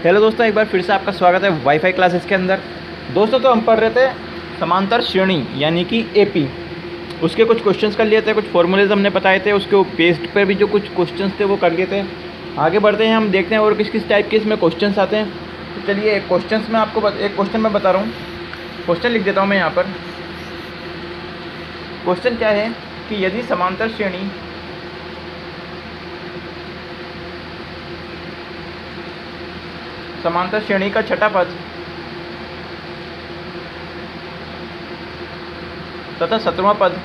Hello दोस्तों, एक बार फिर से आपका स्वागत है वाईफाई क्लासेस के अंदर। दोस्तों तो हम पढ़ रहे थे समांतर श्रेणी यानी कि एपी। उसके कुछ क्वेश्चंस कर लिए थे, कुछ फॉर्मूलेज हमने बताए थे, उसके बेस्ड पे भी जो कुछ क्वेश्चंस थे वो कर लिए थे। आगे बढ़ते हैं, हम देखते हैं और किस किस टाइप के इसमें क्वेश्चंस आते हैं। तो चलिए एक क्वेश्चन मैं बता रहा हूँ। क्वेश्चन लिख देता हूँ मैं यहाँ पर। क्वेश्चन क्या है कि यदि समांतर श्रेणी का छठा पद तथा 17वां पद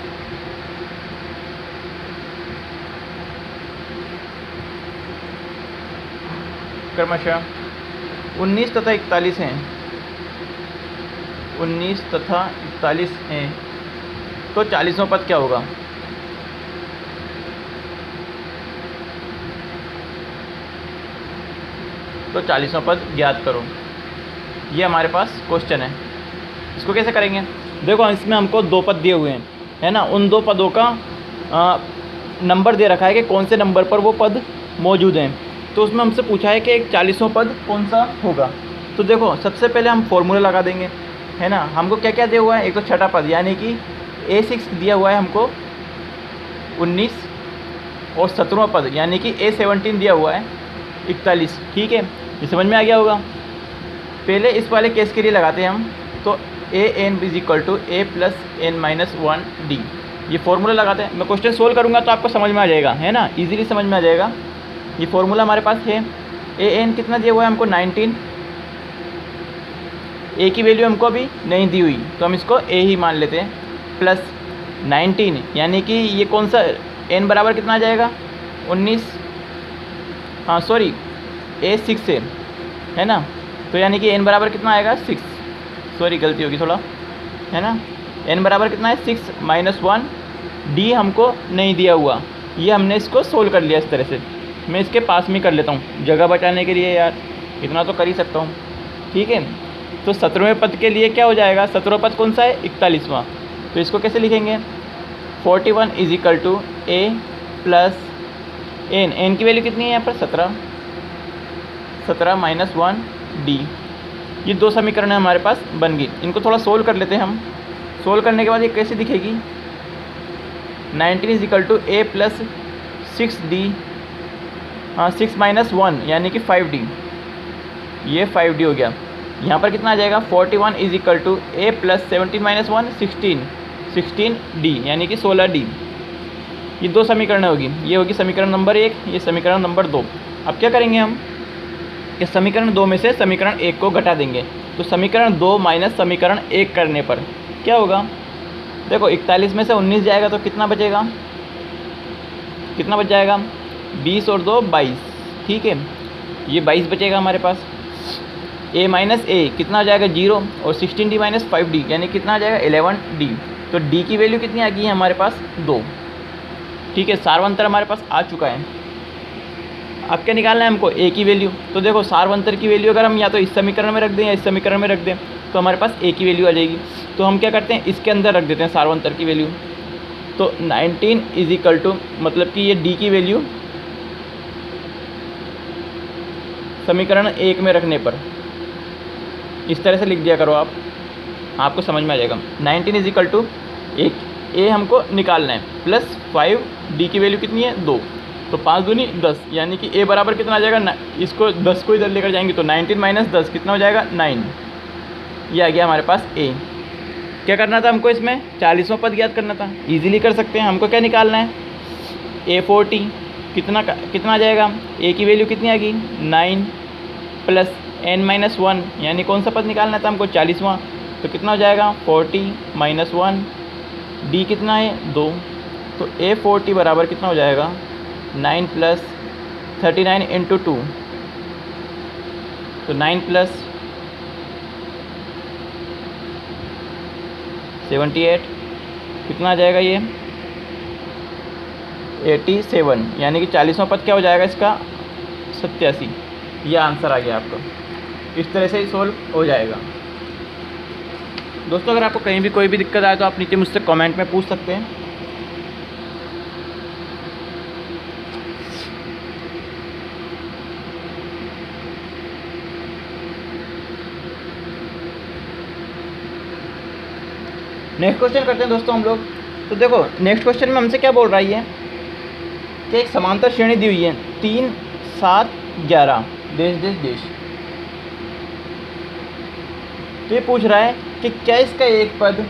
क्रमशः 19 तथा 41 हैं। 19 तथा 41 हैं तो 40वां पद क्या होगा? तो 40वां पद ज्ञात करो। ये हमारे पास क्वेश्चन है। इसको कैसे करेंगे? देखो, इसमें हमको दो पद दिए हुए हैं, है ना। उन दो पदों का नंबर दे रखा है कि कौन से नंबर पर वो पद मौजूद हैं। तो उसमें हमसे पूछा है कि एक 40वां पद कौन सा होगा। तो देखो, सबसे पहले हम फॉर्मूला लगा देंगे, है ना। हमको क्या क्या दिया हुआ है? एक तो छठा पद यानी कि A6 दिया हुआ है हमको 19, और 17वां पद यानी कि A17 दिया हुआ है 41। ठीक है, ये समझ में आ गया होगा। पहले इस वाले केस के लिए लगाते हैं हम। तो an is equal to a plus n minus 1d, ये फार्मूला लगाते हैं। मैं क्वेश्चन सोल्व करूँगा तो आपको समझ में आ जाएगा, है ना, इजीली समझ में आ जाएगा। ये फार्मूला हमारे पास है। an कितना दिया हुआ है हमको? 19। a की वैल्यू हमको अभी नहीं दी हुई तो हम इसको a ही मान लेते हैं, प्लस 19 यानी कि ये कौन सा n बराबर कितना आ जाएगा? 19, हाँ सॉरी A6 से, है ना। तो यानी कि n बराबर कितना आएगा? 6। सॉरी गलती होगी थोड़ा, है ना। n बराबर कितना है? 6 माइनस 1। d हमको नहीं दिया हुआ, ये हमने इसको सोल्व कर लिया इस तरह से। मैं इसके पास में कर लेता हूँ जगह बचाने के लिए, यार इतना तो कर ही सकता हूँ। ठीक है, तो 17वें पद के लिए क्या हो जाएगा? 17वां पद कौन सा है? 41वां। तो इसको कैसे लिखेंगे? 41 is equal to a plus n की वैल्यू कितनी है यहाँ पर? 17 माइनस 1d। ये दो समीकरण हमारे पास बन गई। इनको थोड़ा सोल्व कर लेते हैं हम। सोल्व करने के बाद ये कैसे दिखेगी? 19 is equal to a plus 6d, हाँ 6 माइनस 1 यानी कि 5d। ये 5d हो गया। यहाँ पर कितना आ जाएगा? 41 is equal to a plus 17 minus 1 16d यानी कि 16d। ये दो समीकरण होगी। ये होगी समीकरण नंबर 1, ये समीकरण नंबर 2। अब क्या करेंगे हम? इस समीकरण 2 में से समीकरण 1 को घटा देंगे। तो समीकरण 2 माइनस समीकरण 1 करने पर क्या होगा? देखो, 41 में से 19 जाएगा तो कितना बचेगा? कितना बच जाएगा? 20 और 2 22। ठीक है, ये 22 बचेगा हमारे पास। a माइनस a कितना आ जाएगा? 0, और 16d माइनस 5d यानी कितना आ जाएगा? 11d। तो d की वैल्यू कितनी आ गई है हमारे पास? 2। ठीक है, सारवंतर हमारे पास आ चुका है। अब क्या निकालना है हमको? a की वैल्यू। तो देखो, सारवंतर की वैल्यू अगर हम या तो इस समीकरण में रख दें या इस समीकरण में रख दें तो हमारे पास a की वैल्यू आ जाएगी। तो हम क्या करते हैं? इसके अंदर रख देते हैं सारवंतर की वैल्यू। तो 19 इज इक्वल टू, मतलब कि ये d की वैल्यू समीकरण 1 में रखने पर इस तरह से लिख दिया करो आप, आपको समझ में आ जाएगा। 19 इज इक्वल टू a हमको निकालना है, प्लस 5, d की वैल्यू कितनी है? 2। तो 5 दूनी 10 यानी कि a बराबर कितना आ जाएगा? इसको 10 को इधर लेकर जाएंगे तो 19 माइनस 10 कितना हो जाएगा? 9। ये आ गया हमारे पास a। क्या करना था हमको? इसमें 40वां पद ज्ञात करना था। इजीली कर सकते हैं। हमको क्या निकालना है? a40 कितना आ जाएगा? a की वैल्यू कितनी आ गई? 9 प्लस n माइनस 1 यानी कौन सा पद निकालना था हमको? 40वां। तो कितना हो जाएगा? 40 माइनस 1, d कितना है? 2। तो a40 बराबर कितना हो जाएगा? 9 प्लस 39 इंटू 2, तो 9 प्लस 78 कितना आ जाएगा? ये 87 यानी कि 40वां पद क्या हो जाएगा इसका? 87। यह आंसर आ गया आपका। इस तरह से ही सोल्व हो जाएगा। दोस्तों, अगर आपको कहीं भी कोई भी दिक्कत आए तो आप नीचे मुझसे कमेंट में पूछ सकते हैं। नेक्स्ट क्वेश्चन करते हैं दोस्तों हम लोग। तो देखो नेक्स्ट क्वेश्चन में हमसे क्या बोल रहा है ये कि एक समांतर श्रेणी दी हुई है 3, 7, 11 देश देश देश। तो ये पूछ रहा है कि क्या इसका एक पद,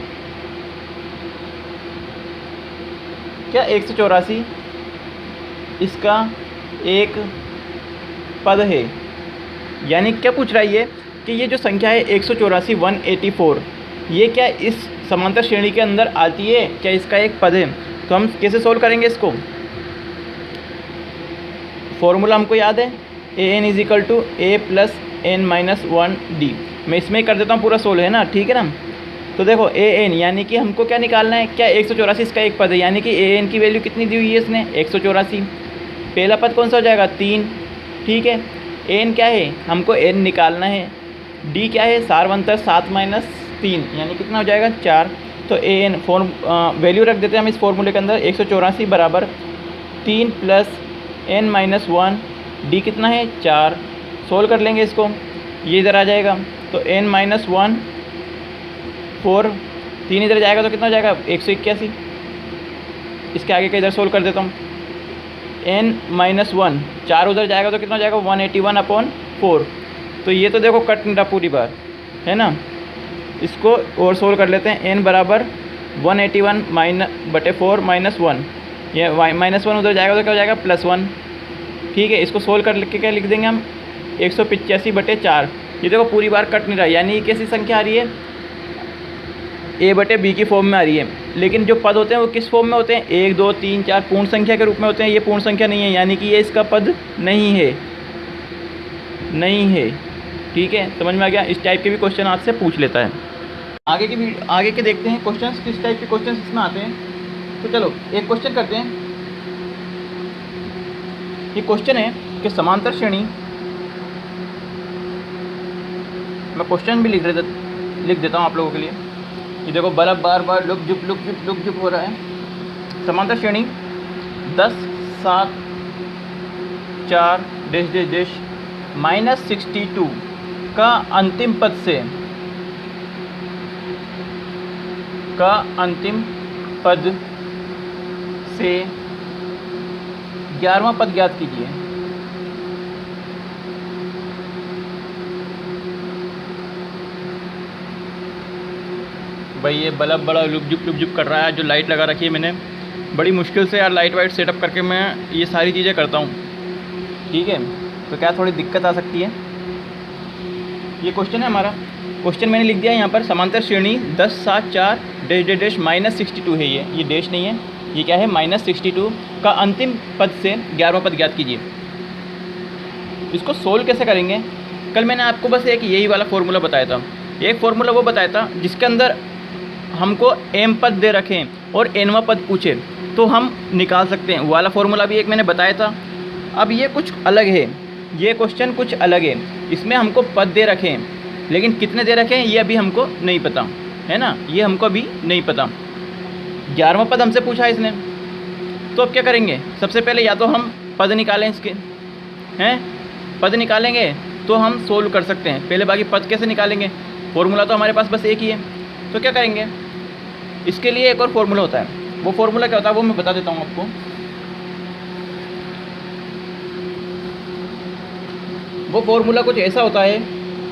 क्या 184 इसका एक पद है। यानी क्या पूछ रहा है ये कि ये जो संख्या है 184 184 ये क्या इस समांतर श्रेणी के अंदर आती है, क्या इसका एक पद है। तो हम कैसे सोल्व करेंगे इसको। फॉर्मूला हमको याद है an is equal to A plus N minus 1d। मैं इसमें ही कर देता हूँ पूरा सोल्व, है ना, ठीक है ना। तो देखो an यानी कि हमको क्या निकालना है, क्या 184 इसका एक पद है, यानी कि an की वैल्यू कितनी दी हुई है इसने 184। पहला पद कौन सा हो जाएगा 3, ठीक है। n क्या है, हमको n निकालना है। d क्या है, 7 माइनस 3 यानी कितना हो जाएगा 4। तो an वैल्यू रख देते हैं हम इस फॉर्मूले के अंदर 184 बराबर 3 प्लस n माइनस 1, d कितना है 4। सोल्व कर लेंगे इसको, ये इधर आ जाएगा तो n माइनस 1 4, 3 इधर जाएगा तो कितना हो जाएगा 181। इसके आगे का इधर सोल्व कर देता हूँ, n माइनस 1 4 उधर जाएगा तो कितना हो जाएगा 181/4। तो ये तो देखो कट नहीं रहा पूरी बार, है ना। इसको और सोल्व कर लेते हैं, n बराबर 181/4 माइनस 1, ये -1 उधर जाएगा तो क्या हो जाएगा +1, ठीक है। इसको सोल्व करके क्या लिख देंगे हम 185/4। ये देखो पूरी बार कट नहीं रहा, यानी ये कैसी संख्या आ रही है a/b की फॉर्म में आ रही है। लेकिन जो पद होते हैं वो किस फॉर्म में होते हैं 1 2 3 4 पूर्ण संख्या के रूप में होते हैं। ये पूर्ण संख्या नहीं है, यानी कि ये इसका पद नहीं है, ठीक है। समझ में आ गया। इस टाइप के भी क्वेश्चन आपसे पूछ लेता है। आगे के देखते हैं क्वेश्चन किस टाइप के क्वेश्चन इसमें आते हैं। तो चलो एक क्वेश्चन करते हैं। ये क्वेश्चन है कि समांतर श्रेणी, मैं क्वेश्चन भी लिख देता हूँ आप लोगों के लिए। ये देखो बल्ब बार लुक जुप हो रहा है। समांतर श्रेणी 10 7 4 डैश -62 का अंतिम पद से 11वां पद ज्ञात कीजिए। भाई ये बल्ब बड़ा लुक जुप कर रहा है। जो लाइट लगा रखी है मैंने, बड़ी मुश्किल से यार लाइट वाइट सेटअप करके मैं ये सारी चीज़ें करता हूँ, ठीक है। तो क्या थोड़ी दिक्कत आ सकती है। ये क्वेश्चन है हमारा, क्वेश्चन मैंने लिख दिया यहाँ पर। समांतर श्रेणी 10 7 4 डैश -62 है। ये डैश नहीं है, ये क्या है -62 का अंतिम पद से 11वां पद ज्ञात कीजिए। इसको सोल्व कैसे करेंगे। कल मैंने आपको बस एक यही वाला फॉर्मूला बताया था। एक फार्मूला वो बताया था जिसके अंदर हमको m पद दे रखें और nवां पद पूछे तो हम निकाल सकते हैं। वाला फार्मूला भी एक मैंने बताया था। अब ये कुछ अलग है, ये क्वेश्चन कुछ अलग है। इसमें हमको पद दे रखें, लेकिन कितने दे रखे हैं ये अभी हमको नहीं पता, है ना। ये हमको अभी नहीं पता। 11वां पद हमसे पूछा है इसने, तो अब क्या करेंगे। सबसे पहले या तो हम पद निकालें इसके, हैं पद निकालेंगे तो हम सोल्व कर सकते हैं। पहले बाकी पद कैसे निकालेंगे, फॉर्मूला तो हमारे पास बस एक ही है। तो क्या करेंगे, इसके लिए एक और फार्मूला होता है। वो फार्मूला क्या होता है वो मैं बता देता हूँ आपको। वो फार्मूला कुछ ऐसा होता है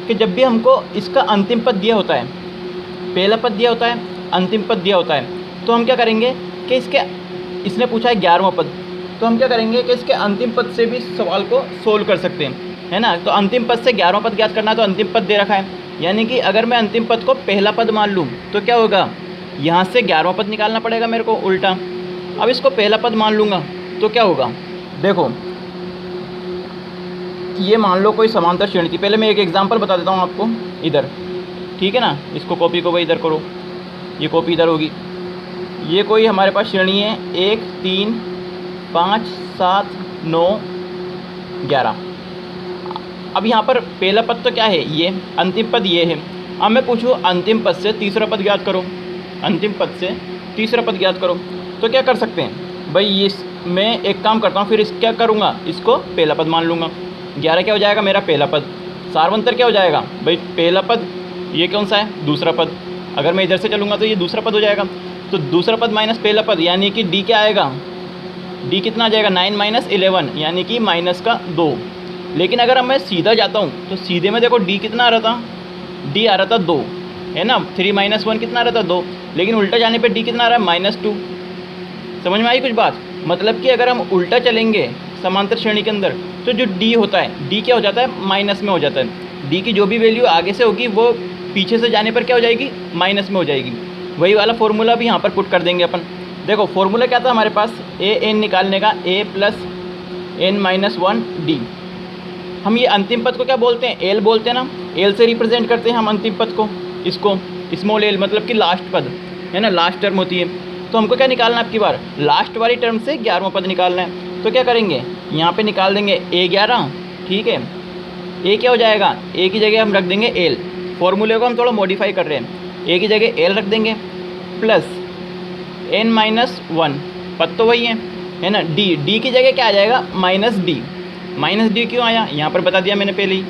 कि जब भी हमको इसका अंतिम पद दिया होता है, पहला पद दिया होता है, अंतिम पद दिया होता है, तो हम क्या करेंगे कि इसने पूछा है 11वां पद, तो हम क्या करेंगे कि इसके अंतिम पद से भी सवाल को सोल्व कर सकते हैं, है ना। तो अंतिम पद से 11वां पद ज्ञात करना है, तो अंतिम पद दे रखा है, यानी कि अगर मैं अंतिम पद को पहला पद मान लूँ तो क्या होगा, यहाँ से 11वां पद निकालना पड़ेगा मेरे को उल्टा। अब इसको पहला पद मान लूँगा तो क्या होगा, देखो ये मान लो कोई समांतर श्रेणी थी। पहले मैं एक एग्जांपल बता देता हूँ आपको इधर, ठीक है ना। इसको कॉपी को भाई इधर करो, ये कॉपी इधर होगी। ये कोई हमारे पास श्रेणी है 1 3 5 7 9 11। अब यहाँ पर पहला पद तो क्या है, ये अंतिम पद ये है। अब मैं पूछूँ अंतिम पद से तीसरा पद ज्ञात करो, अंतिम पद से तीसरा पद ज्ञात करो, तो क्या कर सकते हैं भाई। ये मैं एक काम करता हूँ, फिर क्या करूँगा, इसको पहला पद मान लूँगा। 11 क्या हो जाएगा मेरा पहला पद, सारवंतर क्या हो जाएगा भाई पहला पद, ये कौन सा है दूसरा पद, अगर मैं इधर से चलूँगा तो ये दूसरा पद हो जाएगा, तो दूसरा पद माइनस पहला पद यानी कि डी क्या आएगा, डी कितना आ जाएगा 9 माइनस 11 यानी कि माइनस का 2। लेकिन अगर अब मैं सीधा जाता हूँ तो सीधे में देखो डी कितना आ रहा था, डी आ रहा था 2, है ना। 3 माइनस 1 कितना आ रहा था 2, लेकिन उल्टा जाने पे डी कितना आ रहा है -2। समझ में आई कुछ बात? मतलब कि अगर हम उल्टा चलेंगे समांतर श्रेणी के अंदर तो जो डी होता है, डी क्या हो जाता है, माइनस में हो जाता है। डी की जो भी वैल्यू आगे से होगी वो पीछे से जाने पर क्या हो जाएगी, माइनस में हो जाएगी। वही वाला फॉर्मूला भी यहाँ पर पुट कर देंगे अपन। देखो फॉर्मूला क्या था हमारे पास, ए एन निकालने का, ए प्लस एन माइनस 1 डी। हम ये अंतिम पद को क्या बोलते हैं, एल बोलते हैं ना, एल से रिप्रेजेंट करते हैं हम अंतिम पद को, इसको स्मॉल एल मतलब कि लास्ट पद, है ना, लास्ट टर्म होती है। तो हमको क्या निकालना है, आपकी बार लास्ट वाली टर्म से 11वां पद निकालना है। तो क्या करेंगे, यहाँ पे निकाल देंगे A11, ठीक है। ए क्या हो जाएगा, ए की जगह हम रख देंगे एल, फॉर्मूले को हम थोड़ा मॉडिफाई कर रहे हैं, ए की जगह एल रख देंगे प्लस n माइनस 1, पद तो वही है ना। डी, डी की जगह क्या आ जाएगा, माइनस डी। माइनस डी क्यों आया, यहाँ पर बता दिया मैंने पहले ही,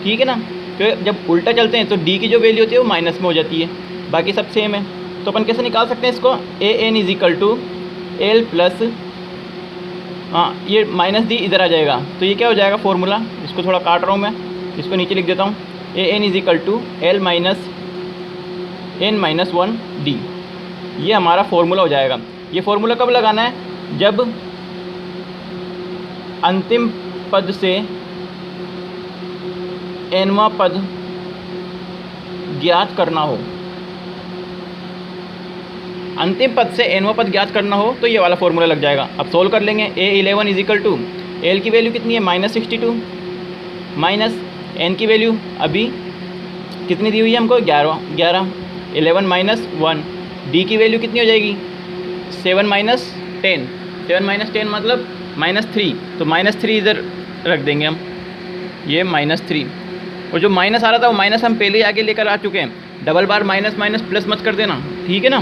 ठीक है ना। तो जब उल्टा चलते हैं तो डी की जो वैल्यू होती है वो माइनस में हो जाती है, बाकी सब सेम है। तो अपन कैसे निकाल सकते हैं इसको, A N is equal to L plus, हाँ ये माइनस डी इधर आ जाएगा, तो ये क्या हो जाएगा फॉर्मूला, इसको थोड़ा काट रहा हूँ मैं, इसको नीचे लिख देता हूँ, A N is equal to L minus N minus 1 D. ये हमारा फॉर्मूला हो जाएगा। ये फॉर्मूला कब लगाना है, जब अंतिम पद से nवां पद ज्ञात करना हो, अंतिम पद से nवां पद ज्ञात करना हो तो ये वाला फॉर्मूला लग जाएगा। अब सोल्व कर लेंगे, A11 is equal to L की वैल्यू कितनी है, -62 माइनस एन की वैल्यू अभी कितनी दी हुई है हमको, 11, 11 माइनस 1, डी की वैल्यू कितनी हो जाएगी, 7 माइनस 10, 7 माइनस 10 मतलब -3, तो -3 इधर रख देंगे हम, ये -3। और जो माइनस आ रहा था वो माइनस हम पहले ही आगे लेकर आ चुके हैं, डबल बार माइनस माइनस प्लस मत कर देना, ठीक है ना।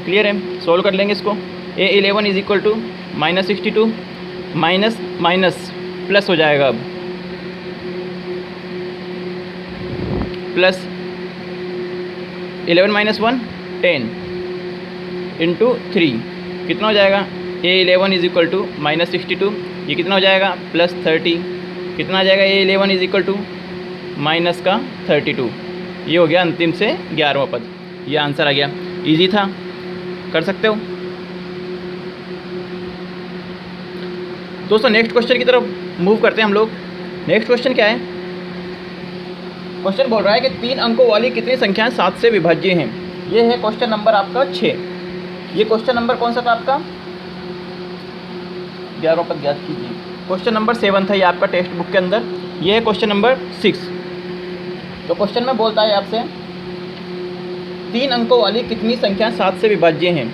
क्लियर है, सोल्व कर लेंगे इसको। A11 is equal to -62 minus minus plus हो जाएगा, अब प्लस 11 माइनस 1 10 इंटू 3 कितना हो जाएगा, A11 इज इक्वल टू -62, ये कितना हो जाएगा +30, कितना आ जाएगा, A11 is equal to minus का 32। ये हो गया अंतिम से 11वां पद, ये आंसर आ गया। इजी था, कर सकते हो दोस्तों। नेक्स्ट क्वेश्चन की तरफ मूव करते हैं हम लोग। नेक्स्ट क्वेश्चन क्या है, क्वेश्चन बोल रहा है कि 3 अंकों वाली कितनी संख्याएं 7 से विभाज्य हैं। ये है क्वेश्चन नंबर आपका 6। ये क्वेश्चन नंबर कौन सा था आपका, 11वां पद ज्ञात कीजिए। क्वेश्चन नंबर 7 था ये आपका टेक्स्ट बुक के अंदर। ये है क्वेश्चन नंबर 6। तो क्वेश्चन में बोलता है आपसे 3 अंकों वाली कितनी संख्या 7 से विभाज्य हैं।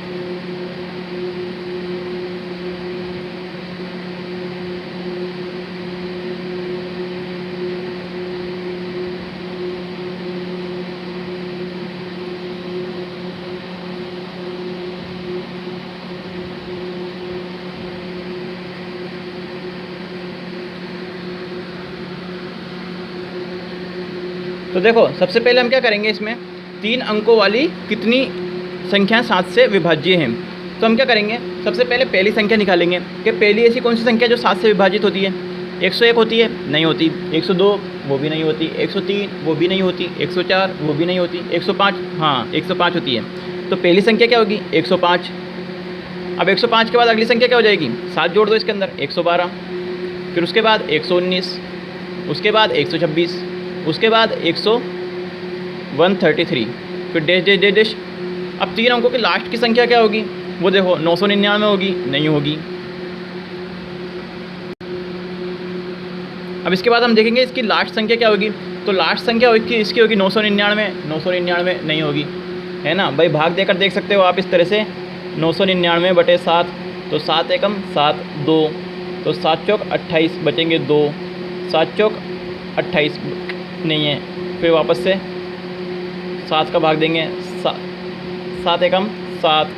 तो देखो सबसे पहले हम क्या करेंगे, इसमें 3 अंकों वाली कितनी संख्या 7 से विभाज्य हैं। तो हम क्या करेंगे, सबसे पहले पहली संख्या निकालेंगे कि पहली ऐसी कौन सी संख्या जो 7 से विभाजित होती है। 101 होती है, नहीं होती। 102 वो भी नहीं होती। 103 वो भी नहीं होती। 104 वो भी नहीं होती। 105 हाँ 105 होती है। तो पहली संख्या क्या होगी, 105। अब 105 के बाद अगली संख्या क्या हो जाएगी, 7 जोड़ दो इसके अंदर, 112। फिर उसके बाद 119, उसके बाद 126, उसके बाद 133, फिर डैश डैश डैश डैश। अब 3 अंकों की लास्ट की संख्या क्या होगी, वो देखो 999 होगी, नहीं होगी। अब इसके बाद हम देखेंगे इसकी लास्ट संख्या क्या होगी। तो लास्ट संख्या होगी इसकी होगी 999, 999 नहीं होगी, है ना भाई। भाग देकर देख सकते हो आप इस तरह से, 999 बटे 7, तो 7 एकम 7 2, तो 7 चौक 28 बचेंगे 2, 7 चौक 28 नहीं है, फिर वापस से 7 का भाग देंगे, 7 एकम 7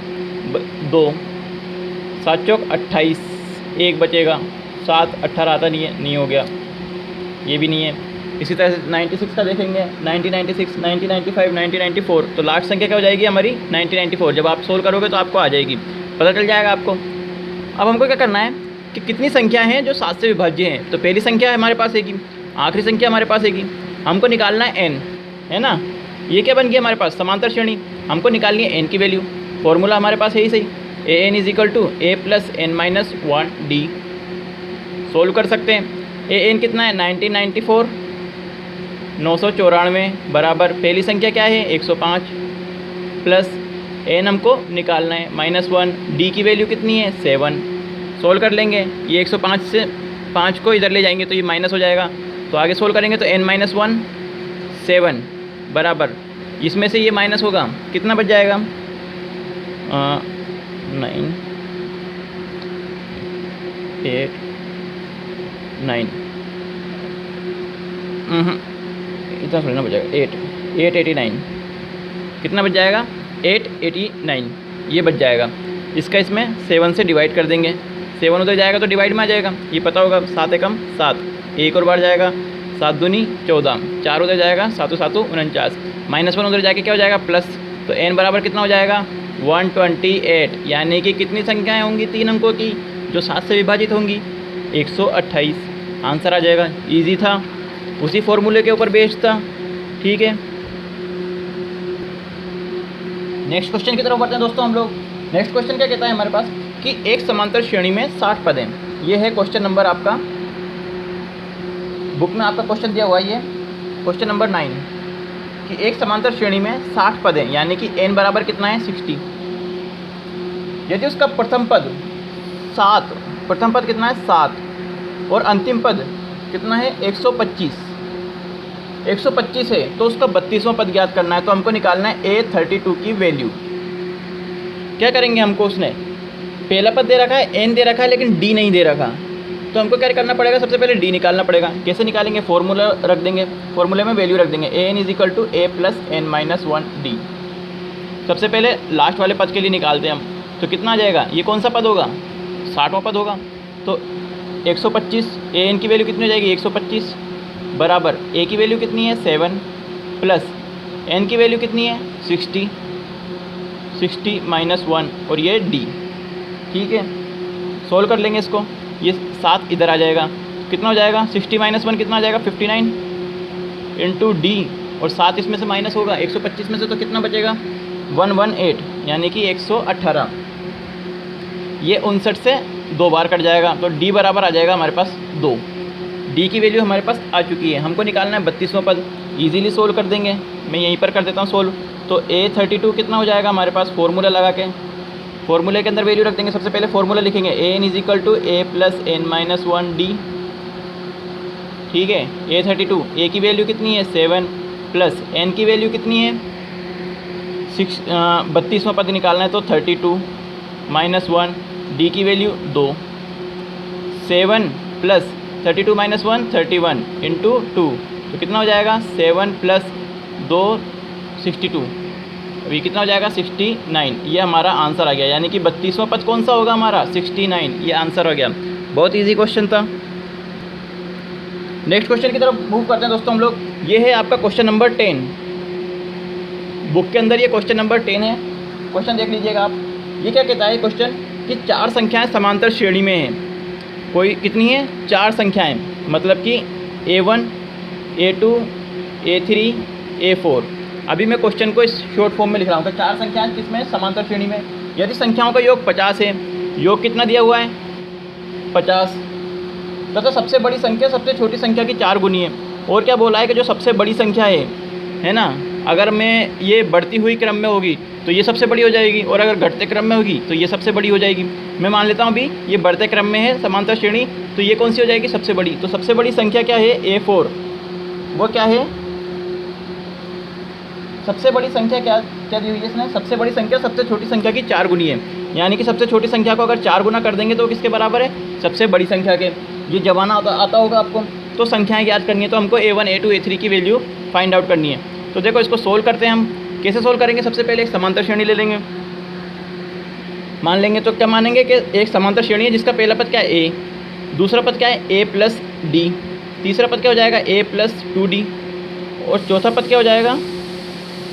2, 7 चौक 28 1 बचेगा, 7 18 आता नहीं है, नहीं हो गया, ये भी नहीं है। इसी तरह से 96 का देखेंगे, 9096, 9095, 9094, तो लास्ट संख्या क्या हो जाएगी हमारी 9094। जब आप सोल्व करोगे तो आपको आ जाएगी, पता चल जाएगा आपको। अब हमको क्या करना है कि कितनी संख्या हैं जो 7 से विभाज्य हैं। तो पहली संख्या हमारे पास है, आखिरी संख्या हमारे पास है, हमको निकालना है n, है ना। ये क्या बन गया हमारे पास समांतर श्रेणी, हमको निकालनी है n की वैल्यू। फॉर्मूला हमारे पास है ही सही, an = a + n - 1d। Solve कर सकते हैं। an कितना है 1994, 994 बराबर पहली संख्या क्या है 105 प्लस n हमको निकालना है -1, d की वैल्यू कितनी है 7। सोल्व कर लेंगे, ये 105 से 5 को इधर ले जाएंगे तो ये माइनस हो जाएगा, तो आगे सोल्व करेंगे तो n - 1 7 बराबर इसमें से ये माइनस होगा, कितना बच जाएगा 9 8 9 इतना थोड़ी ना बच जाएगा, 889 कितना बच जाएगा 889 ये बच जाएगा। इसका इसमें 7 से डिवाइड कर देंगे, 7 उधर जाएगा तो डिवाइड में आ जाएगा, ये पता होगा 7 एकम 7, एक और बार जाएगा 7 दूनी 14, 4 उधर जाएगा 7 7 49, -1 उधर जाके क्या हो जाएगा प्लस, तो n बराबर कितना हो जाएगा 128। यानी कि कितनी संख्याएं होंगी 3 अंकों की जो 7 से विभाजित होंगी 128। आंसर आ जाएगा, इजी था, उसी फॉर्मूले के ऊपर बेस्ड था। ठीक है, नेक्स्ट क्वेश्चन की तरफ बढ़ते हैं दोस्तों हम लोग। नेक्स्ट क्वेश्चन क्या कहता है हमारे पास कि एक समांतर श्रेणी में 60 पद हैं। ये है क्वेश्चन नंबर आपका, बुक में आपका क्वेश्चन दिया हुआ है, ये क्वेश्चन नंबर 9 कि एक समांतर श्रेणी में 60 पद हैं, यानी कि n बराबर कितना है 60। यदि उसका प्रथम पद 7, प्रथम पद कितना है 7 और अंतिम पद कितना है 125 है, तो उसका 32वां पद ज्ञात करना है। तो हमको निकालना है A32 की वैल्यू। क्या करेंगे, हमको उसने पहला पद दे रखा है, n दे रखा है, लेकिन d नहीं दे रखा, तो हमको क्या करना पड़ेगा, सबसे पहले d निकालना पड़ेगा। कैसे निकालेंगे, फॉर्मूला रख देंगे, फॉर्मूले में वैल्यू रख देंगे, an = a + n - 1d। सबसे पहले लास्ट वाले पद के लिए निकालते हैं हम, तो कितना आ जाएगा, ये कौन सा पद होगा 60वां पद होगा, तो 125, an की वैल्यू कितनी हो जाएगी 125 बराबर a की वैल्यू कितनी है 7 प्लस n की वैल्यू कितनी है 60 -1 और ये d। ठीक है, सोल्व कर लेंगे इसको, ये 7 इधर आ जाएगा, कितना हो जाएगा 60 - 1 कितना आ जाएगा 59 इंटू d, और 7 इसमें से माइनस होगा 125 में से, तो कितना बचेगा 118, यानी कि 118। ये 59 से 2 बार कट जाएगा, तो d बराबर आ जाएगा हमारे पास 2। d की वैल्यू हमारे पास आ चुकी है, हमको निकालना है 32वां पद। इजीली सोल्व कर देंगे, मैं यहीं पर कर देता हूँ सोल्व। तो A32 कितना हो जाएगा हमारे पास, फॉर्मूला लगा के, फॉर्मूले के अंदर वैल्यू रख देंगे। सबसे पहले फॉर्मूला लिखेंगे, an = a + n - 1d। ठीक है, A32 a की वैल्यू कितनी है 7 प्लस n की वैल्यू कितनी है 32वां पद निकालना है, तो 32 - 1, d की वैल्यू 2, 7 प्लस 32 - 1 31 इंटू 2, तो कितना हो जाएगा 7 + 2 62, अभी कितना हो जाएगा 69। ये हमारा आंसर आ गया, यानी कि 32वां पद कौन सा होगा हमारा 69, ये आंसर हो गया। बहुत इजी क्वेश्चन था। नेक्स्ट क्वेश्चन की तरफ मूव करते हैं दोस्तों हम लोग। ये है आपका क्वेश्चन नंबर 10, बुक के अंदर ये क्वेश्चन नंबर 10 है। क्वेश्चन देख लीजिएगा आप, ये क्या कहता है क्वेश्चन कि 4 संख्याएं समांतर श्रेणी में हैं। कोई कितनी है 4 संख्याएं, मतलब कि A1 A2 A3 A4। अभी मैं क्वेश्चन को इस शॉर्ट फॉर्म में लिख रहा हूँ कि 4 संख्याएं किसमें समांतर श्रेणी में। यदि संख्याओं का योग 50 है, योग कितना दिया हुआ है 50, तथा सबसे बड़ी संख्या सबसे छोटी संख्या की 4 गुनी है। और क्या बोला है कि जो सबसे बड़ी संख्या है ना, अगर मैं ये बढ़ती हुई क्रम में होगी तो ये सबसे बड़ी हो जाएगी, और अगर घटते क्रम में होगी तो ये सबसे बड़ी हो जाएगी। मैं मान लेता हूँ अभी ये बढ़ते क्रम में है समांतर श्रेणी, तो ये कौन सी हो जाएगी सबसे बड़ी। तो सबसे बड़ी संख्या क्या है A4, वो क्या है सबसे बड़ी संख्या क्या दी हुई है इसने, सबसे बड़ी संख्या सबसे छोटी संख्या की 4 गुनी है। यानी कि सबसे छोटी संख्या को अगर 4 गुना कर देंगे तो किसके बराबर है सबसे बड़ी संख्या के। ये जमाना आता होगा आपको, तो संख्याएं याद करनी है, तो हमको A1 A2 A3 की वैल्यू फाइंड आउट करनी है। तो देखो इसको सोल्व करते हैं हम। कैसे सोल्व करेंगे, सबसे पहले एक समांतर श्रेणी ले लेंगे, मान लेंगे। तो क्या मानेंगे कि एक समांतर श्रेणी है जिसका पहला पद क्या है A, दूसरा पद क्या है A + D, तीसरा पद क्या हो जाएगा a प्लस 2d, और चौथा पद क्या हो जाएगा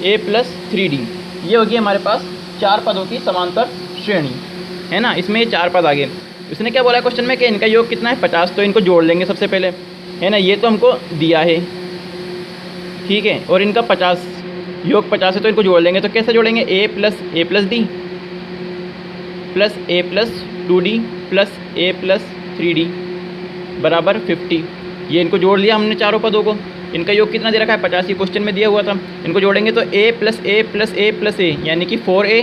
a प्लस 3d। ये होगी हमारे पास 4 पदों की समांतर श्रेणी, है ना। इसमें ये 4 पद आ गए। इसने क्या बोला है क्वेश्चन में कि इनका योग कितना है 50, तो इनको जोड़ लेंगे सबसे पहले, है ना। ये तो हमको दिया है, ठीक है, और इनका 50 योग 50 है, तो इनको जोड़ लेंगे। तो कैसे जोड़ेंगे, a plus d plus a plus 2d plus a plus 3d बराबर 50। ये इनको जोड़ लिया हमने चारों पदों को। इनका योग कितना दे रखा है 50, ये क्वेश्चन में दिया हुआ था। इनको जोड़ेंगे तो a plus a plus a plus a यानी कि 4a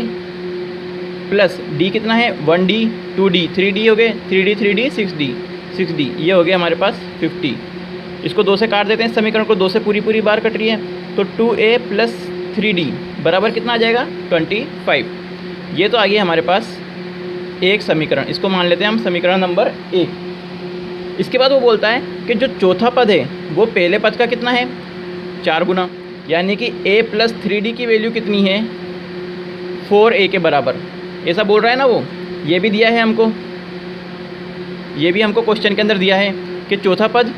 प्लस d कितना है 1d 2d 3d हो गए, 3d 6d ये हो गया हमारे पास 50। इसको 2 से काट देते हैं, समीकरण को 2 से पूरी बार कट रही है, तो 2a प्लस 3d बराबर कितना आ जाएगा 25। ये तो आ गया हमारे पास एक समीकरण, इसको मान लेते हैं हम समीकरण नंबर 1। इसके बाद वो बोलता है कि जो चौथा पद है वो पहले पद का कितना है 4 गुना, यानी कि a प्लस 3d की वैल्यू कितनी है 4a के बराबर, ऐसा बोल रहा है ना वो। ये भी दिया है हमको, ये भी हमको क्वेश्चन के अंदर दिया है कि चौथा पद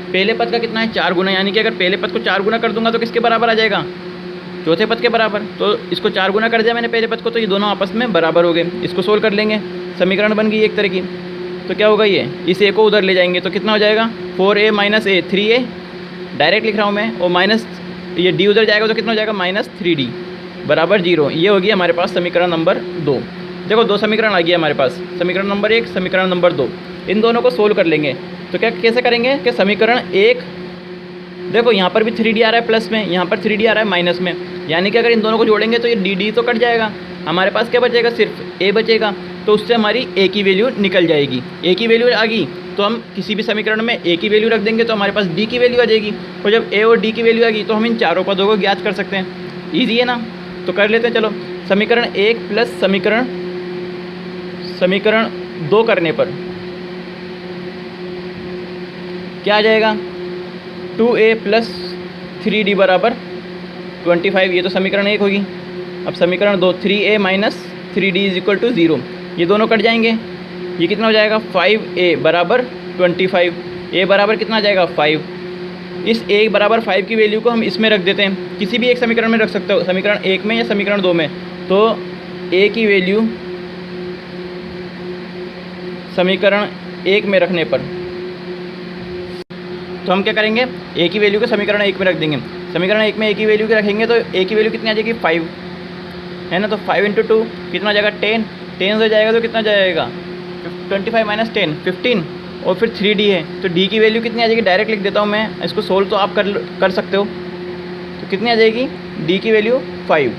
पहले पद का कितना है 4 गुना, यानी कि अगर पहले पद को 4 गुना कर दूंगा तो किसके बराबर आ जाएगा चौथे पद के बराबर। तो इसको 4 गुना कर दिया मैंने पहले पद को, तो ये दोनों आपस में बराबर हो गए। इसको सोल्व कर लेंगे, समीकरण बन गई एक तरह की। तो क्या होगा, ये इस a को उधर ले जाएंगे तो कितना हो जाएगा 4a minus a 3a, direct लिख रहा हूँ मैं, और माइनस ये d उधर जाएगा तो कितना हो जाएगा माइनस 3d बराबर 0। ये होगी हमारे पास समीकरण नंबर 2। देखो 2 समीकरण आ गया हमारे पास, समीकरण नंबर 1 समीकरण नंबर 2। इन दोनों को सोल्व कर लेंगे। तो क्या कैसे करेंगे कि समीकरण 1, देखो यहाँ पर भी 3d आ रहा है प्लस में, यहाँ पर 3d आ रहा है माइनस में, यानी कि अगर इन दोनों को जोड़ेंगे तो ये dd तो कट जाएगा, हमारे पास क्या बचेगा सिर्फ a बचेगा। तो उससे हमारी a की वैल्यू निकल जाएगी। a की वैल्यू आ गई तो हम किसी भी समीकरण में a की वैल्यू रख देंगे तो हमारे पास d की वैल्यू आ जाएगी। और जब a और d की वैल्यू आ गई तो हम इन चारों पदों को ज्ञात कर सकते हैं। ईजी है ना, तो कर लेते हैं। चलो समीकरण 1 प्लस समीकरण 2 करने पर क्या आ जाएगा 2a प्लस 3d बराबर 25। ये तो समीकरण 1 होगी। अब समीकरण 2 3a minus 3d is equal to 0, ये दोनों कट जाएंगे। ये कितना हो जाएगा 5a बराबर 25, a बराबर कितना आ जाएगा 5। इस a बराबर 5 की वैल्यू को हम इसमें रख देते हैं, किसी भी एक समीकरण में रख सकते हो, समीकरण 1 में या समीकरण 2 में। तो a की वैल्यू समीकरण 1 में रखने पर तो हम क्या करेंगे a की वैल्यू को समीकरण 1 में रख देंगे। समीकरण 1 में a की वैल्यू रखेंगे तो a की वैल्यू कितनी आ जाएगी 5, है ना। तो 5 × 2 कितना आ जाएगा 10 हो जाएगा, तो कितना जाएगा 25 माइनस 10 15, और फिर 3d है तो d की वैल्यू कितनी आ जाएगी, डायरेक्ट लिख देता हूँ मैं, इसको सोल्व तो आप कर सकते हो। तो कितनी आ जाएगी d की वैल्यू 5,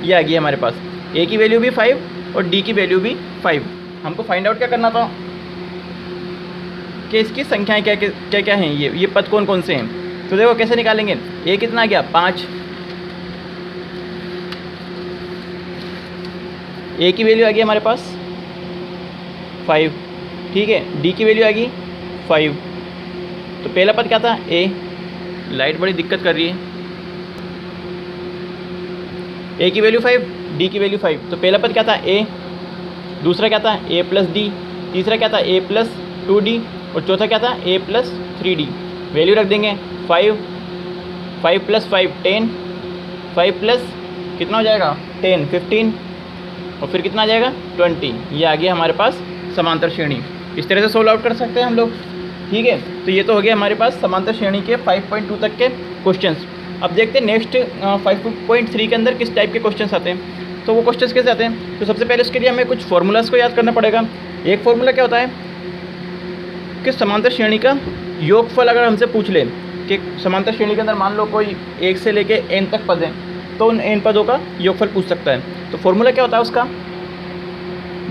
ये आ गई हमारे पास। a की वैल्यू भी 5 और d की वैल्यू भी 5। हमको फाइंड आउट क्या करना था कि इसकी संख्याएं क्या हैं, ये पद कौन कौन से हैं। तो देखो कैसे निकालेंगे, a कितना आ गया 5, a की वैल्यू आ गई हमारे पास 5, ठीक है, d की वैल्यू आ गई 5। तो पहला पद क्या था a, लाइट बड़ी दिक्कत कर रही है, a की वैल्यू 5 d की वैल्यू 5। तो पहला पद क्या था a, दूसरा क्या था a प्लस d, तीसरा क्या था a प्लस 2d, और चौथा क्या था a प्लस 3d। वैल्यू रख देंगे 5 प्लस 5 10, 5 प्लस कितना हो जाएगा 10 15, और फिर कितना आ जाएगा 20। ये आ गया हमारे पास समांतर श्रेणी। इस तरह से सोल्व आउट कर सकते हैं हम लोग, ठीक है। तो ये तो हो गया हमारे पास समांतर श्रेणी के 5.2 तक के क्वेश्चंस। अब देखते हैं नेक्स्ट 5.3 के अंदर किस टाइप के क्वेश्चंस आते हैं। तो वो क्वेश्चंस कैसे आते हैं, तो सबसे पहले उसके लिए हमें कुछ फार्मूलाज को याद करना पड़ेगा। एक फार्मूला क्या होता है कि समांतर श्रेणी का योगफल अगर हमसे पूछ ले कि समांतर श्रेणी के अंदर मान लो कोई 1 से लेके n तक पद हैं, तो उन n पदों का योगफल पूछ सकता है। तो फॉर्मूला क्या होता है उसका,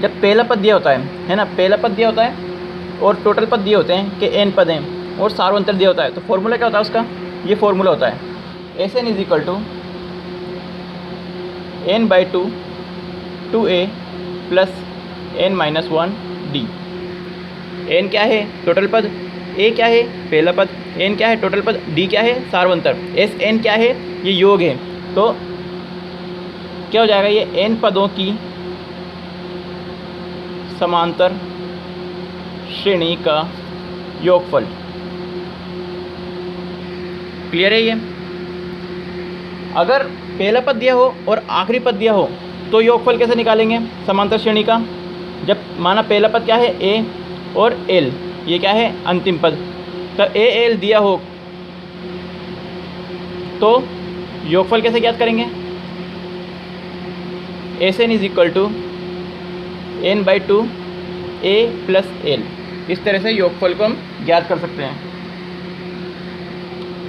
जब पहला पद दिया होता है ना, पहला पद दिया होता है और टोटल पद दिए होते हैं कि n पद हैं और सार्वंतर दिया होता है, तो फॉर्मूला क्या होता है उसका, ये फॉर्मूला होता है Sn is equal to n/2 2a plus n-1d। n क्या है टोटल पद, a क्या है पहला पद, n क्या है टोटल पद, d क्या है सार्वंतर, Sn क्या है ये योग है। तो क्या हो जाएगा, ये n पदों की समांतर श्रेणी का योगफल, क्लियर है ये। अगर पहला पद दिया हो और आखिरी पद दिया हो तो योगफल कैसे निकालेंगे समांतर श्रेणी का? जब माना पहला पद क्या है ए और एल, ये क्या है अंतिम पद, तो ए एल दिया हो तो योगफल कैसे ज्ञात करेंगे? S N is equal to N by two A plus L. इस तरह से योगफल को हम ज्ञात कर सकते हैं।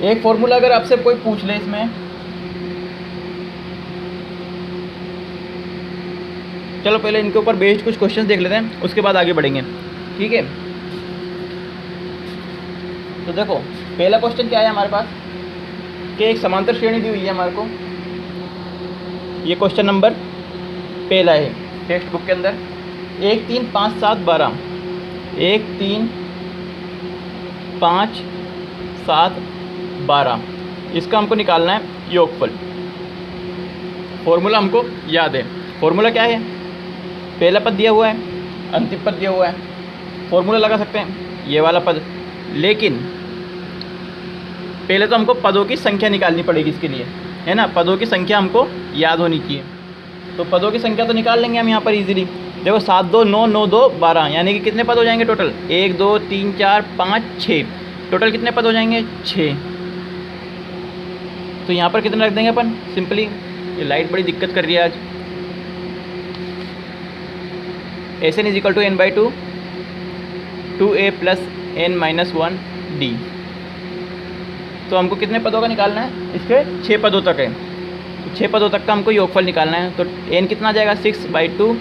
एक फॉर्मूला अगर आपसे कोई पूछ ले इसमें, चलो पहले इनके ऊपर बेस्ड कुछ क्वेश्चंस देख लेते हैं, उसके बाद आगे बढ़ेंगे, ठीक है। तो देखो पहला क्वेश्चन क्या है हमारे पास कि एक समांतर श्रेणी दी हुई है हमारे को। ये क्वेश्चन नंबर पहला है टेक्स्ट बुक के अंदर। 1 3 5 7 12, 1 3 5 7 12, इसका हमको निकालना है योगफल। फॉर्मूला हमको याद है। फॉर्मूला क्या है? पहला पद दिया हुआ है, अंतिम पद दिया हुआ है, फॉर्मूला लगा सकते हैं ये वाला पद। लेकिन पहले तो हमको पदों की संख्या निकालनी पड़ेगी इसके लिए, है ना। पदों की संख्या हमको याद होनी चाहिए। तो पदों की संख्या तो निकाल लेंगे हम यहाँ पर इजीली। देखो 7 2 9 9 2 12, यानी कि कितने पद हो जाएंगे टोटल? 1 2 3 4 5 6, टोटल कितने पद हो जाएंगे? 6। तो यहाँ पर कितने रख देंगे अपन सिंपली? ये लाइट बड़ी दिक्कत कर रही है आज। S N is equal to N by two 2a plus n minus 1 D. तो हमको कितने पदों का निकालना है? इसके 6 पदों तक है। तो 6 पदों तक का हमको योगफल निकालना है। तो n कितना आ जाएगा? 6 by 2,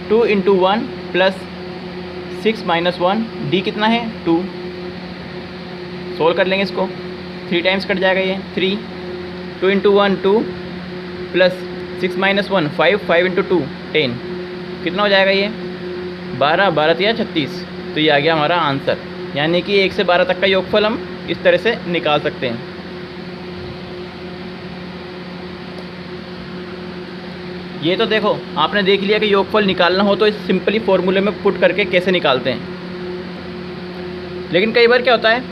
2 into 1 plus 6 minus 1, D कितना है? 2। सोल्व कर लेंगे इसको, 3 टाइम्स कट जाएगा ये 3, 2 इंटू 1 2 प्लस 6 माइनस 1 5, 5 इंटू 2 10, कितना हो जाएगा ये? 12, 12 या 36। तो ये आ गया हमारा आंसर। यानी कि 1 से 12 तक का योगफल हम इस तरह से निकाल सकते हैं। ये तो देखो आपने देख लिया कि योगफल निकालना हो तो इस सिंपली फॉर्मूले में पुट करके कैसे निकालते हैं। लेकिन कई बार क्या होता है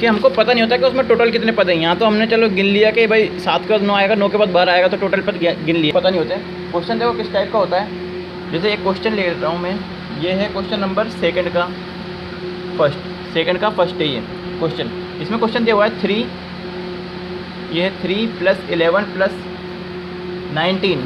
कि हमको पता नहीं होता कि उसमें टोटल कितने पद हैं। यहाँ तो हमने चलो गिन लिया कि भाई 7 के बाद 9 आएगा, 9 के बाद 12 आएगा, तो टोटल पद गिन लिया, पता नहीं होते। क्वेश्चन देखो किस टाइप का होता है। जैसे एक क्वेश्चन ले लेता हूँ मैं, ये है क्वेश्चन नंबर सेकंड का फर्स्ट है ये क्वेश्चन। इसमें क्वेश्चन दिया हुआ है 3, ये है 3 प्लस 11 प्लस 19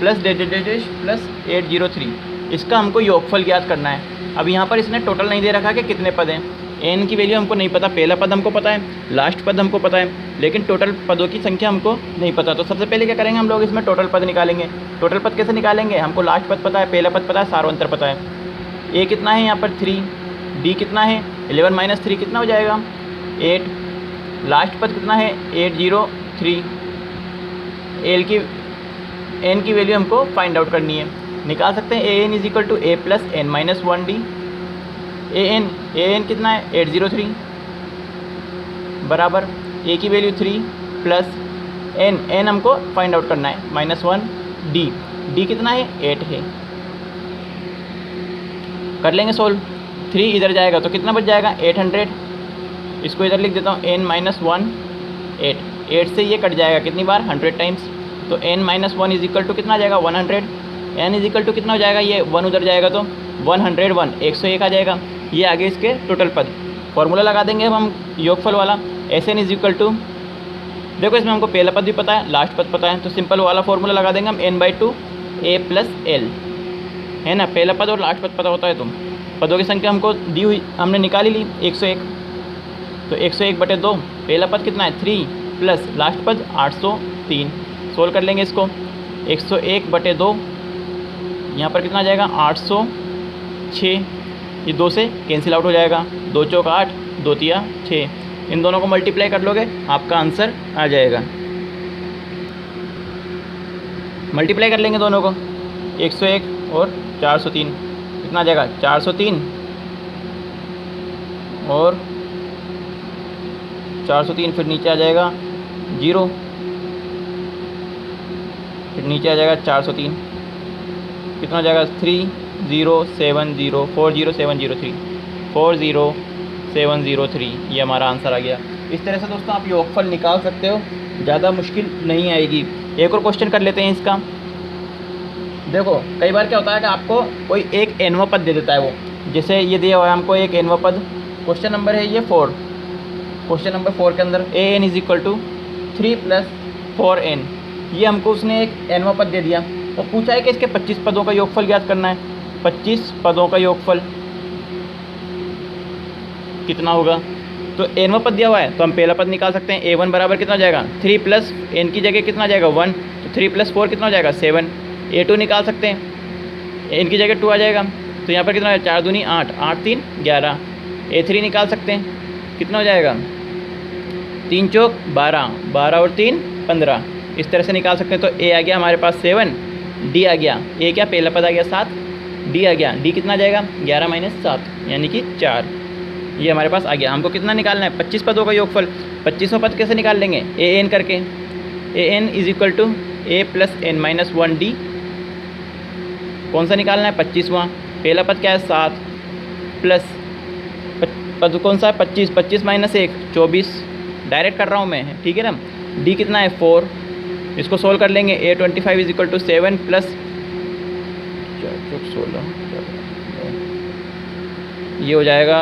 प्लस डेडेडेश प्लस 803। इसका हमको योगफल ज्ञात करना है। अब यहाँ पर इसने टोटल नहीं दे रखा कि कितने पद हैं। एन की वैल्यू हमको नहीं पता, पहला पद हमको पता है, लास्ट पद हमको पता है, लेकिन टोटल पदों की संख्या हमको नहीं पता। तो सबसे पहले क्या करेंगे हम लोग, इसमें टोटल पद निकालेंगे। टोटल पद कैसे निकालेंगे? हमको लास्ट पद पता है, पहला पद पता है, सार्वंतर पता है। ए कितना है यहाँ पर? 3, डी कितना है? 11 माइनस 3 कितना हो जाएगा? 8, लास्ट पद कितना है? 803। एन की वैल्यू हमको फाइंड आउट करनी है। निकाल सकते हैं A N is equal to A plus N minus 1 D. A N कितना है? 803 बराबर ए की वैल्यू 3 प्लस एन हमको फाइंड आउट करना है -1 डी कितना है? 8 है। कर लेंगे सोल्व। 3 इधर जाएगा तो कितना बच जाएगा? 800। इसको इधर लिख देता हूँ n-1 8 से ये कट जाएगा कितनी बार? 100 टाइम्स। तो n-1 इज इक्वल टू कितना आ जाएगा? 100। n इज इक्वल टू कितना हो जाएगा? ये 1 उधर जाएगा तो 101 101 आ जाएगा। ये आगे इसके टोटल पद। फॉर्मूला लगा देंगे अब हम योगफल वाला। S N is equal to, देखो इसमें हमको पहला पद भी पता है, लास्ट पद पता है, तो सिंपल वाला फॉर्मूला लगा देंगे हम n/2 a प्लस एल, है ना। पहला पद और लास्ट पद पता होता है। तुम पदों की संख्या हमको दी हुई हमने निकाली ली 101। तो 101/2 पहला पद कितना है? 3 प्लस लास्ट पद 803। सोल्व कर लेंगे इसको। 101/2 यहाँ पर कितना आ जाएगा? 806। ये 2 से कैंसिल आउट हो जाएगा। 2 चौक 8, 2 तिया 6। इन दोनों को मल्टीप्लाई कर लोगे आपका आंसर आ जाएगा। मल्टीप्लाई कर लेंगे दोनों को, 101 और 403 कितना आ जाएगा? 403 और 403, फिर नीचे आ जाएगा 0, फिर नीचे आ जाएगा 403, कितना आ जाएगा? 307040703 40703। ये हमारा आंसर आ गया। इस तरह से दोस्तों आप योगफल निकाल सकते हो, ज़्यादा मुश्किल नहीं आएगी। एक और क्वेश्चन कर लेते हैं इसका। देखो कई बार क्या होता है कि आपको कोई एक एनवा पद दे देता है, वो जैसे ये दिया हुआ है हमको एक एनवा पद। क्वेश्चन नंबर है ये 4। क्वेश्चन नंबर 4 के अंदर A N is equal to 3 + 4n, ये हमको उसने एक एनवा पद दे दिया और पूछा है कि इसके 25 पदों का योगफल ज्ञात करना है। 25 पदों का योगफल कितना होगा? तो एनवा पद दिया हुआ है तो हम पहला पद निकाल सकते हैं। a1 बराबर कितना हो जाएगा? 3 + n की जगह कितना आ जाएगा? 1, तो 3 + 4 कितना हो जाएगा? 7। a2 निकाल सकते हैं, n की जगह 2 आ जाएगा, तो यहाँ पर कितना हो जाएगा? 4 दूनी 8, 8 3 11। a3 निकाल सकते हैं, कितना हो जाएगा? 3 चौक 12, 12 और 3 15। इस तरह से निकाल सकते हैं। तो a आ गया हमारे पास 7, d आ गया, a क्या पहला पद आ गया 7, d आ गया, d कितना आ जाएगा? 11 - 7 यानी कि 4। ये हमारे पास आ गया। हमको कितना निकालना है? 25 पदों का योगफल। 25वां पद कैसे निकाल लेंगे? an करके, an is equal to a + n - 1d। कौन सा निकालना है? 25वां। पहला पद क्या है? 7 प्लस पद कौन सा है? 25, 25 - 1 24। डायरेक्ट कर रहा हूँ मैं, ठीक है ना। d कितना है? 4। इसको सोल्व कर लेंगे। a25 is equal to 7 plus 16, ये हो जाएगा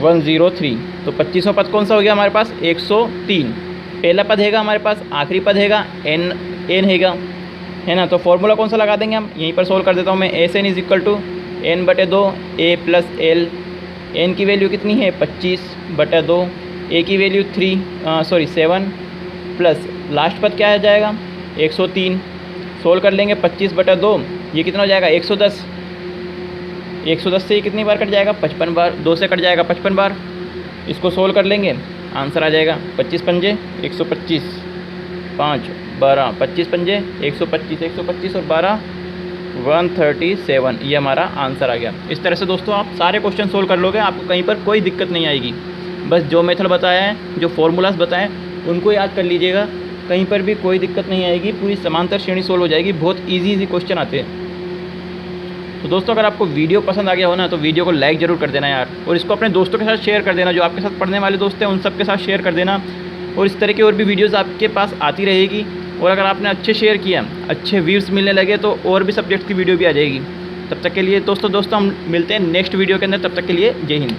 103। तो 25वां पद कौन सा हो गया हमारे पास? 103। पहला पद हैगा हमारे पास, आखिरी पद हैगा n हैगा, है ना। तो फॉर्मूला कौन सा लगा देंगे हम? यहीं पर सोल्व कर देता हूँ मैं। SN is equal to n/2 a + l। n की वैल्यू कितनी है? 25/2। a की वैल्यू 7 प्लस लास्ट पद क्या आ जाएगा? 103। सोल्व कर लेंगे 25/2, ये कितना हो जाएगा? 110। 110 से ये कितनी बार कट जाएगा? 55 बार। 2 से कट जाएगा 55 बार। इसको सोल्व कर लेंगे, आंसर आ जाएगा 25 पंजे 125, 5 12, 25 पंजे 125, 125 और 12 137। ये हमारा आंसर आ गया। इस तरह से दोस्तों आप सारे क्वेश्चन सोल्व कर लोगे, आपको कहीं पर कोई दिक्कत नहीं आएगी। बस जो मेथड बताया है, जो फॉर्मूलाज बताएं, उनको याद कर लीजिएगा, कहीं पर भी कोई दिक्कत नहीं आएगी। पूरी समांतर श्रेणी सोल्व हो जाएगी। बहुत इजी क्वेश्चन आते हैं। तो दोस्तों अगर आपको वीडियो पसंद आ गया हो ना, तो वीडियो को लाइक ज़रूर कर देना यार, और इसको अपने दोस्तों के साथ शेयर कर देना। जो आपके साथ पढ़ने वाले दोस्त हैं उन सब के साथ शेयर कर देना, और इस तरह की और भी वीडियोस आपके पास आती रहेगी। और अगर आपने अच्छे शेयर किया, अच्छे व्यूज़ मिलने लगे, तो और भी सब्जेक्ट की वीडियो भी आ जाएगी। तब तक के लिए दोस्तों हम मिलते हैं नेक्स्ट वीडियो के अंदर। तब तक के लिए जय हिंद।